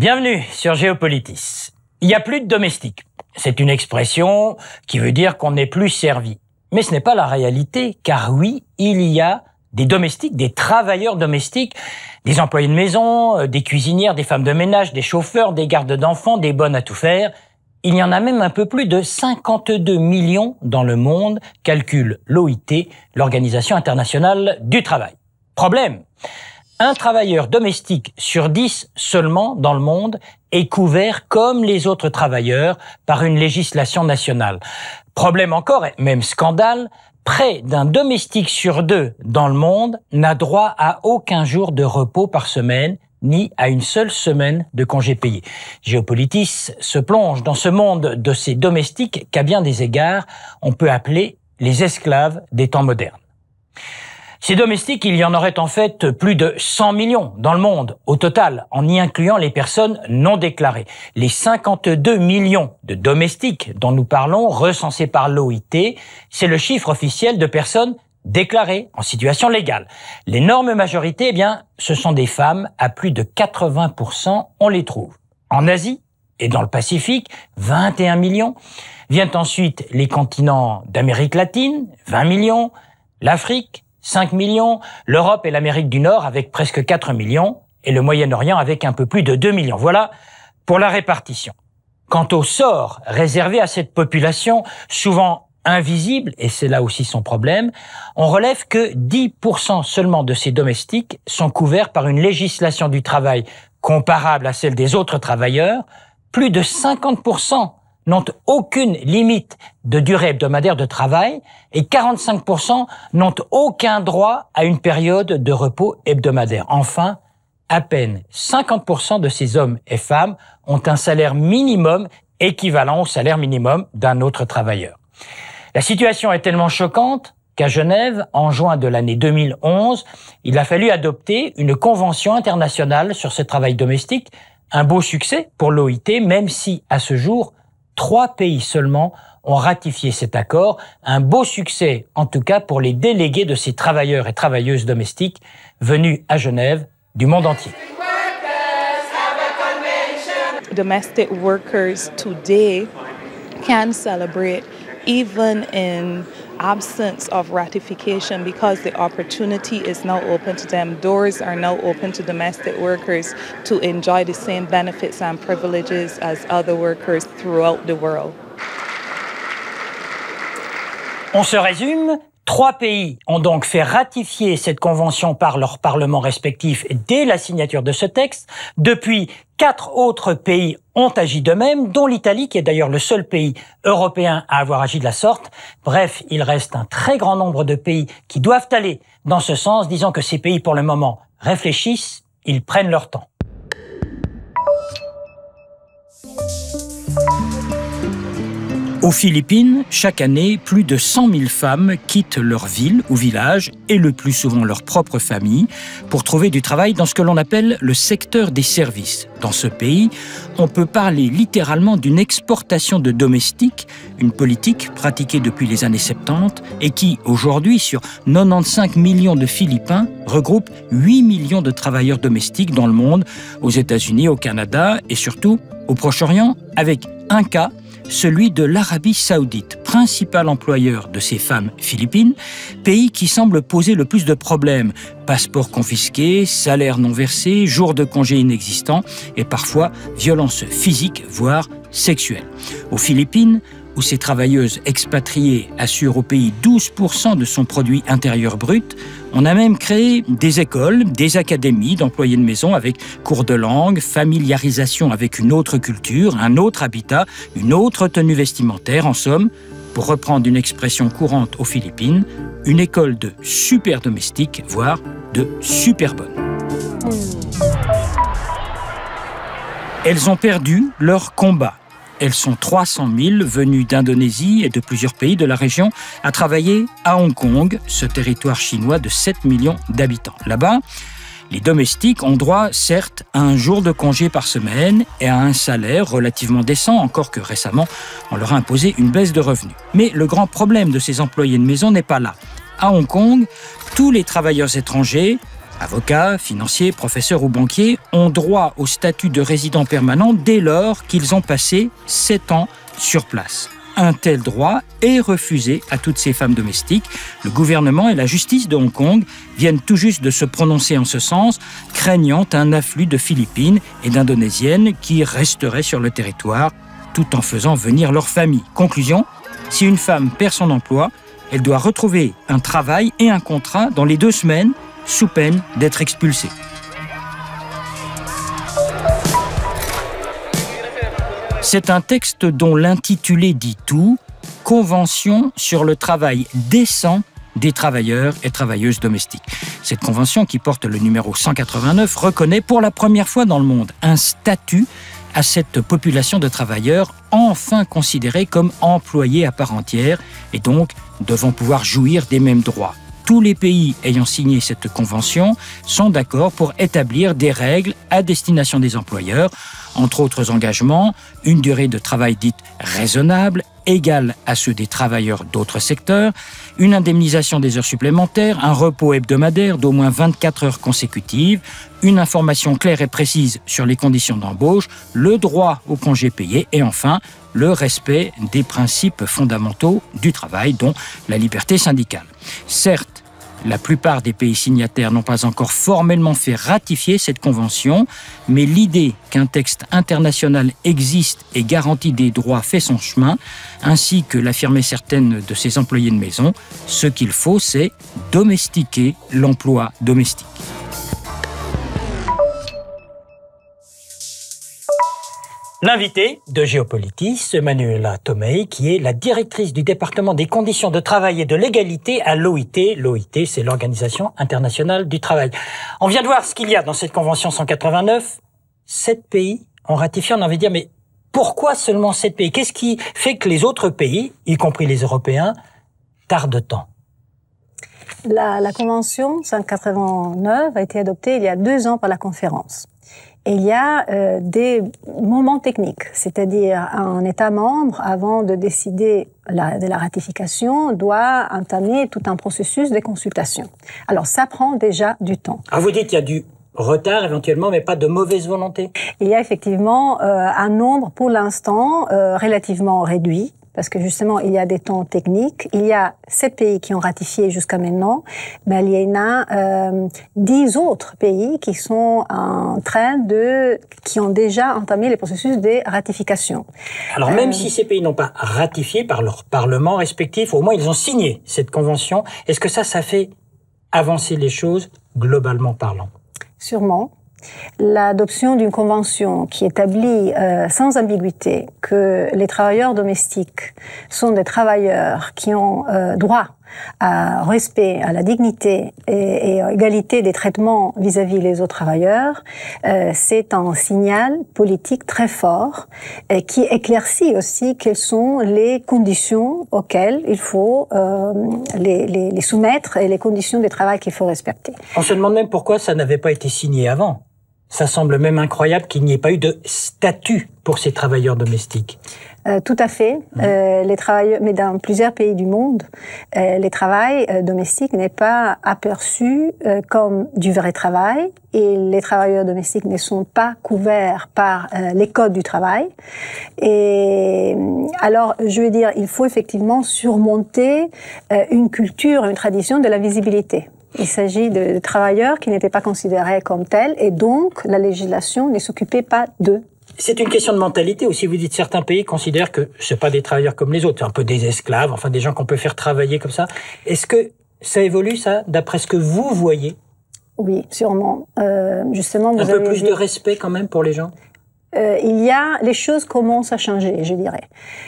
Bienvenue sur Géopolitis. Il n'y a plus de domestiques. C'est une expression qui veut dire qu'on n'est plus servi. Mais ce n'est pas la réalité, car oui, il y a des domestiques, des travailleurs domestiques, des employés de maison, des cuisinières, des femmes de ménage, des chauffeurs, des gardes d'enfants, des bonnes à tout faire. Il y en a même un peu plus de 52 millions dans le monde, calcule l'OIT, l'Organisation internationale du travail. Problème, un travailleur domestique sur 10 seulement dans le monde est couvert comme les autres travailleurs par une législation nationale. Problème encore, et même scandale, près d'un domestique sur 2 dans le monde n'a droit à aucun jour de repos par semaine, ni à une seule semaine de congé payé. Géopolitis se plonge dans ce monde de ces domestiques qu'à bien des égards, on peut appeler les esclaves des temps modernes. Ces domestiques, il y en aurait en fait plus de 100 millions dans le monde, au total, en y incluant les personnes non déclarées. Les 52 millions de domestiques dont nous parlons, recensés par l'OIT, c'est le chiffre officiel de personnes déclarées en situation légale. L'énorme majorité, eh bien, ce sont des femmes, à plus de 80%, on les trouve. En Asie et dans le Pacifique, 21 millions. Viennent ensuite les continents d'Amérique latine, 20 millions, l'Afrique, 5 millions, l'Europe et l'Amérique du Nord avec presque 4 millions, et le Moyen-Orient avec un peu plus de 2 millions. Voilà pour la répartition. Quant au sort réservé à cette population, souvent invisible, et c'est là aussi son problème, on relève que 10% seulement de ces domestiques sont couverts par une législation du travail comparable à celle des autres travailleurs. Plus de 50% n'ont aucune limite de durée hebdomadaire de travail et 45% n'ont aucun droit à une période de repos hebdomadaire. Enfin, à peine 50% de ces hommes et femmes ont un salaire minimum équivalent au salaire minimum d'un autre travailleur. La situation est tellement choquante qu'à Genève, en juin de l'année 2011, il a fallu adopter une convention internationale sur ce travail domestique. Un beau succès pour l'OIT, même si, à ce jour, 3 pays seulement ont ratifié cet accord. Un beau succès, en tout cas, pour les délégués de ces travailleurs et travailleuses domestiques venus à Genève du monde entier. Domestic workers today can celebrate even in absence of ratification because the opportunity is now open to them. Doors are now open to domestic workers to enjoy the same benefits and privileges as other workers throughout the world. On se résume, 3 pays ont donc fait ratifier cette convention par leurs parlements respectifs dès la signature de ce texte. Depuis, 4 autres pays ont agi de même, dont l'Italie, qui est d'ailleurs le seul pays européen à avoir agi de la sorte. Bref, il reste un très grand nombre de pays qui doivent aller dans ce sens. Disons que ces pays, pour le moment, réfléchissent, ils prennent leur temps. Aux Philippines, chaque année, plus de 100 000 femmes quittent leur ville ou village, et le plus souvent leur propre famille, pour trouver du travail dans ce que l'on appelle le secteur des services. Dans ce pays, on peut parler littéralement d'une exportation de domestiques, une politique pratiquée depuis les années 70 et qui, aujourd'hui, sur 95 millions de Philippins, regroupe 8 millions de travailleurs domestiques dans le monde, aux États-Unis, au Canada et surtout au Proche-Orient, avec un cas, celui de l'Arabie Saoudite, principal employeur de ces femmes philippines, pays qui semble poser le plus de problèmes. Passeports confisqués, salaires non versés, jours de congé inexistants et parfois violences physiques, voire sexuelles. Aux Philippines, où ces travailleuses expatriées assurent au pays 12% de son produit intérieur brut, on a même créé des écoles, des académies d'employés de maison avec cours de langue, familiarisation avec une autre culture, un autre habitat, une autre tenue vestimentaire, en somme, pour reprendre une expression courante aux Philippines, une école de super domestiques, voire de super bonnes. Elles ont perdu leur combat. Elles sont 300 000 venues d'Indonésie et de plusieurs pays de la région à travailler à Hong Kong, ce territoire chinois de 7 millions d'habitants. Là-bas, les domestiques ont droit, certes, à un jour de congé par semaine et à un salaire relativement décent, encore que récemment, on leur a imposé une baisse de revenus. Mais le grand problème de ces employés de maison n'est pas là. À Hong Kong, tous les travailleurs étrangers Avocats, financiers, professeurs ou banquiers ont droit au statut de résident permanent dès lors qu'ils ont passé 7 ans sur place. Un tel droit est refusé à toutes ces femmes domestiques. Le gouvernement et la justice de Hong Kong viennent tout juste de se prononcer en ce sens, craignant un afflux de Philippines et d'Indonésiennes qui resteraient sur le territoire tout en faisant venir leur famille. Conclusion, si une femme perd son emploi, elle doit retrouver un travail et un contrat dans les 2 semaines, sous peine d'être expulsée. C'est un texte dont l'intitulé dit tout, Convention sur le travail décent des travailleurs et travailleuses domestiques. Cette convention, qui porte le numéro 189, reconnaît pour la première fois dans le monde un statut à cette population de travailleurs enfin considérés comme employés à part entière et donc devant pouvoir jouir des mêmes droits. Tous les pays ayant signé cette convention sont d'accord pour établir des règles à destination des employeurs, entre autres engagements, une durée de travail dite raisonnable, égale à ceux des travailleurs d'autres secteurs, une indemnisation des heures supplémentaires, un repos hebdomadaire d'au moins 24 heures consécutives, une information claire et précise sur les conditions d'embauche, le droit au congé payé et enfin le respect des principes fondamentaux du travail, dont la liberté syndicale. Certes, la plupart des pays signataires n'ont pas encore formellement fait ratifier cette convention, mais l'idée qu'un texte international existe et garantit des droits fait son chemin, ainsi que l'affirmaient certaines de ses employés de maison. Ce qu'il faut, c'est domestiquer l'emploi domestique. L'invitée de Géopolitis, Manuela Tomei, qui est la directrice du département des conditions de travail et de l'égalité à l'OIT. L'OIT, c'est l'Organisation internationale du travail. On vient de voir ce qu'il y a dans cette convention 189. 7 pays ont ratifié, on a envie de dire, mais pourquoi seulement 7 pays? Qu'est-ce qui fait que les autres pays, y compris les Européens, tardent tant? La convention 189 a été adoptée il y a 2 ans par la conférence. Et il y a des moments techniques, c'est-à-dire un État membre, avant de décider de la ratification, doit entamer tout un processus de consultation. Alors ça prend déjà du temps. Ah, vous dites qu'il y a du retard éventuellement, mais pas de mauvaise volonté? Il y a effectivement un nombre, pour l'instant, relativement réduit. Parce que justement, il y a des temps techniques. Il y a 7 pays qui ont ratifié jusqu'à maintenant, mais il y en a 10 autres pays qui sont qui ont déjà entamé les processus de ratification. Alors même si ces pays n'ont pas ratifié par leur parlement respectif, au moins ils ont signé cette convention. Est-ce que ça fait avancer les choses globalement parlant? Sûrement. L'adoption d'une convention qui établit sans ambiguïté que les travailleurs domestiques sont des travailleurs qui ont droit à respect, à la dignité et à égalité des traitements vis-à-vis les autres travailleurs, c'est un signal politique très fort qui éclaircit aussi quelles sont les conditions auxquelles il faut les soumettre et les conditions de travail qu'il faut respecter. On se demande même pourquoi ça n'avait pas été signé avant. Ça semble même incroyable qu'il n'y ait pas eu de statut pour ces travailleurs domestiques. Tout à fait. Les travailleurs, mais dans plusieurs pays du monde, les travail domestiques n'est pas aperçu comme du vrai travail et les travailleurs domestiques ne sont pas couverts par les codes du travail. Et alors, je veux dire, il faut effectivement surmonter une culture, une tradition de la visibilité. Il s'agit de travailleurs qui n'étaient pas considérés comme tels et donc la législation ne s'occupait pas d'eux. C'est une question de mentalité aussi. Vous dites certains pays considèrent que c'est pas des travailleurs comme les autres, c'est un peu des esclaves, enfin des gens qu'on peut faire travailler comme ça. Est-ce que ça évolue ça, d'après ce que vous voyez? Oui, sûrement. Justement, un peu plus de respect quand même pour les gens? Les choses commencent à changer, je dirais.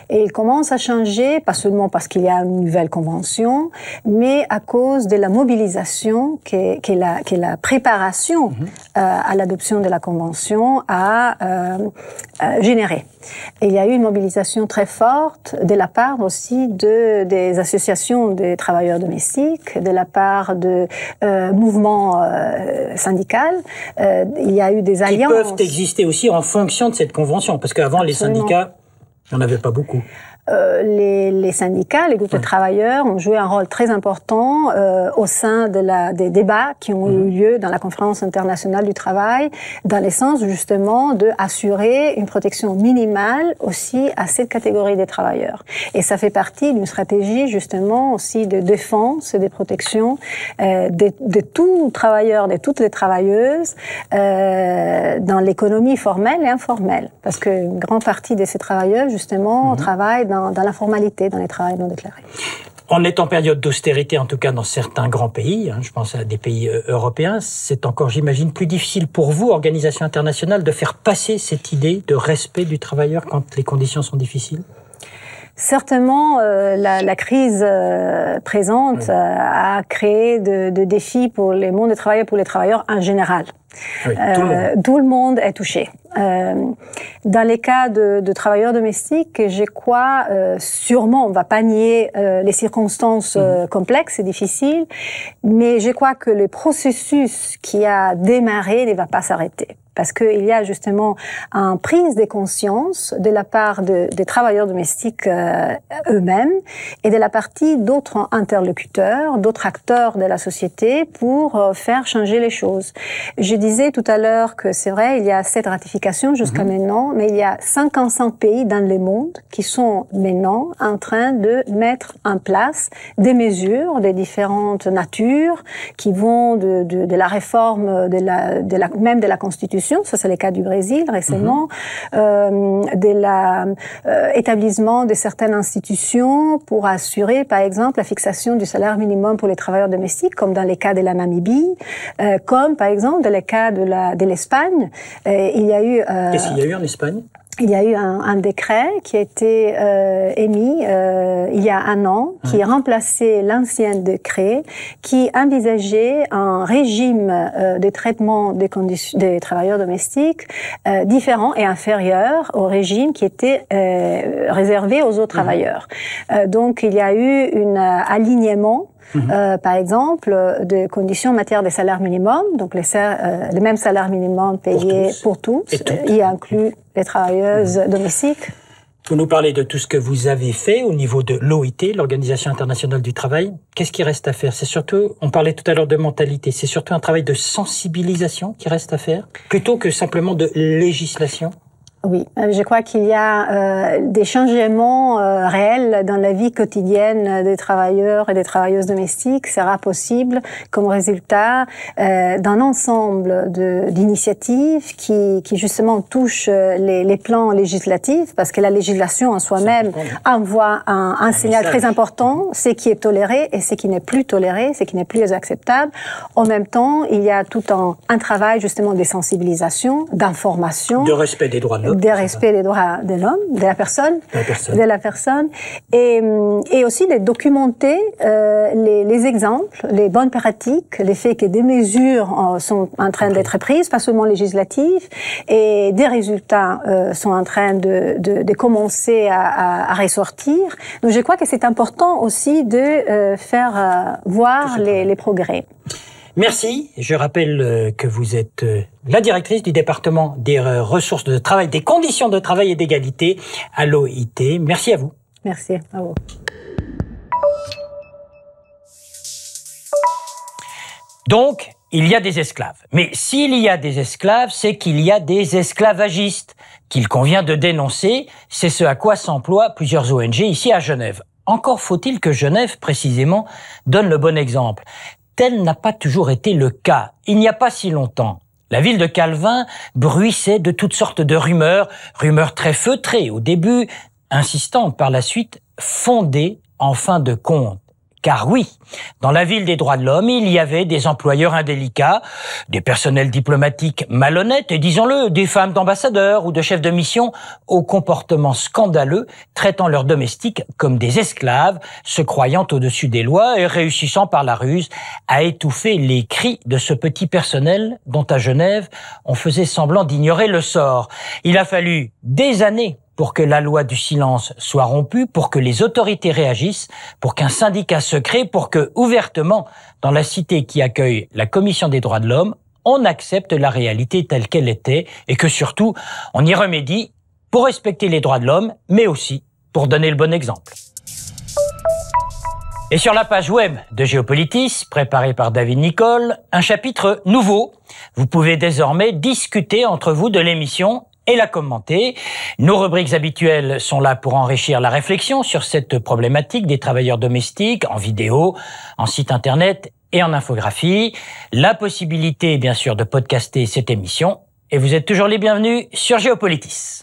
Et ils commencent à changer, pas seulement parce qu'il y a une nouvelle convention, mais à cause de la mobilisation que la préparation à l'adoption de la convention a généré. Et il y a eu une mobilisation très forte de la part aussi des associations des travailleurs domestiques, de la part de mouvements syndicaux. Il y a eu des alliances. Qui peuvent exister aussi en fonction de cette convention, parce qu'avant, les syndicats, il n'y en avait pas beaucoup. les syndicats, les groupes de travailleurs ont joué un rôle très important au sein des débats qui ont eu lieu dans la Conférence internationale du travail, dans le sens justement de assurer une protection minimale aussi à cette catégorie des travailleurs. Et ça fait partie d'une stratégie justement aussi de défense et de protection de tous travailleurs, de toutes les travailleuses dans l'économie formelle et informelle. Parce qu'une grande partie de ces travailleurs justement travaillent dans l'informalité, dans les travails non déclarés. On est en période d'austérité, en tout cas dans certains grands pays, je pense à des pays européens. C'est encore, j'imagine, plus difficile pour vous, organisation internationale, de faire passer cette idée de respect du travailleur quand les conditions sont difficiles ? Certainement, la crise présente a créé de défis pour les mondes des travailleurs, pour les travailleurs en général. Oui, tout le monde est touché. Dans les cas de travailleurs domestiques, je crois, sûrement, on ne va pas nier les circonstances complexes et difficiles, mais je crois que le processus qui a démarré ne va pas s'arrêter. Parce qu'il y a justement une prise de conscience de la part des travailleurs domestiques eux-mêmes et de la partie d'autres interlocuteurs, d'autres acteurs de la société pour faire changer les choses. Je disais tout à l'heure que c'est vrai, il y a 7 ratifications jusqu'à maintenant, mais il y a 55 pays dans le monde qui sont maintenant en train de mettre en place des mesures de différentes natures qui vont de la réforme même de la Constitution. Ça, c'est le cas du Brésil récemment, de l'établissement de certaines institutions pour assurer, par exemple, la fixation du salaire minimum pour les travailleurs domestiques, comme dans les cas de la Namibie, comme, par exemple, dans les cas de l'Espagne. Il y a eu... Qu'est-ce qu'il y a eu en Espagne ? Il y a eu un décret qui a été émis il y a un an, qui remplaçait l'ancien décret, qui envisageait un régime de traitement des travailleurs domestiques différent et inférieur au régime qui était réservé aux autres travailleurs. Donc il y a eu un alignement par exemple, de conditions en matière de salaire minimum, donc le même salaire minimum payé pour tous, y inclut les travailleuses domestiques. Vous nous parlez de tout ce que vous avez fait au niveau de l'OIT, l'Organisation internationale du travail. Qu'est-ce qui reste à faire ? C'est surtout, on parlait tout à l'heure de mentalité, c'est surtout un travail de sensibilisation qui reste à faire, plutôt que simplement de législation ? Oui, je crois qu'il y a des changements réels dans la vie quotidienne des travailleurs et des travailleuses domestiques. Sera possible comme résultat d'un ensemble d'initiatives qui justement touchent les plans législatifs, parce que la législation en soi-même envoie un signal très important, ce qui est toléré et ce qui n'est plus toléré, ce qui n'est plus acceptable. En même temps, il y a tout un travail justement de sensibilisation, d'information, de respect des droits de l'homme. Des respect des droits de l'homme, de la personne, et aussi de documenter les exemples, les bonnes pratiques, les faits que des mesures sont en train d'être prises, pas seulement législatives, et des résultats sont en train de commencer à ressortir. Donc je crois que c'est important aussi de faire voir les progrès. Merci. Je rappelle que vous êtes la directrice du département des ressources de travail, des conditions de travail et d'égalité à l'OIT. Merci à vous. Merci à vous. Donc, il y a des esclaves. Mais s'il y a des esclaves, c'est qu'il y a des esclavagistes qu'il convient de dénoncer. C'est ce à quoi s'emploient plusieurs ONG ici à Genève. Encore faut-il que Genève, précisément, donne le bon exemple. Tel n'a pas toujours été le cas. Il n'y a pas si longtemps, la ville de Calvin bruissait de toutes sortes de rumeurs très feutrées au début, insistantes par la suite, fondées en fin de compte. Car oui, dans la ville des droits de l'homme, il y avait des employeurs indélicats, des personnels diplomatiques malhonnêtes et, disons-le, des femmes d'ambassadeurs ou de chefs de mission au comportement scandaleux, traitant leurs domestiques comme des esclaves, se croyant au-dessus des lois et réussissant par la ruse à étouffer les cris de ce petit personnel dont à Genève, on faisait semblant d'ignorer le sort. Il a fallu des années pour que la loi du silence soit rompue, pour que les autorités réagissent, pour qu'un syndicat se crée, pour que, ouvertement, dans la cité qui accueille la Commission des droits de l'homme, on accepte la réalité telle qu'elle était et que, surtout, on y remédie pour respecter les droits de l'homme, mais aussi pour donner le bon exemple. Et sur la page web de Géopolitis, préparée par David Nicole, un chapitre nouveau. Vous pouvez désormais discuter entre vous de l'émission et la commenter. Nos rubriques habituelles sont là pour enrichir la réflexion sur cette problématique des travailleurs domestiques, en vidéo, en site internet et en infographie. La possibilité, bien sûr, de podcaster cette émission. Et vous êtes toujours les bienvenus sur Géopolitis.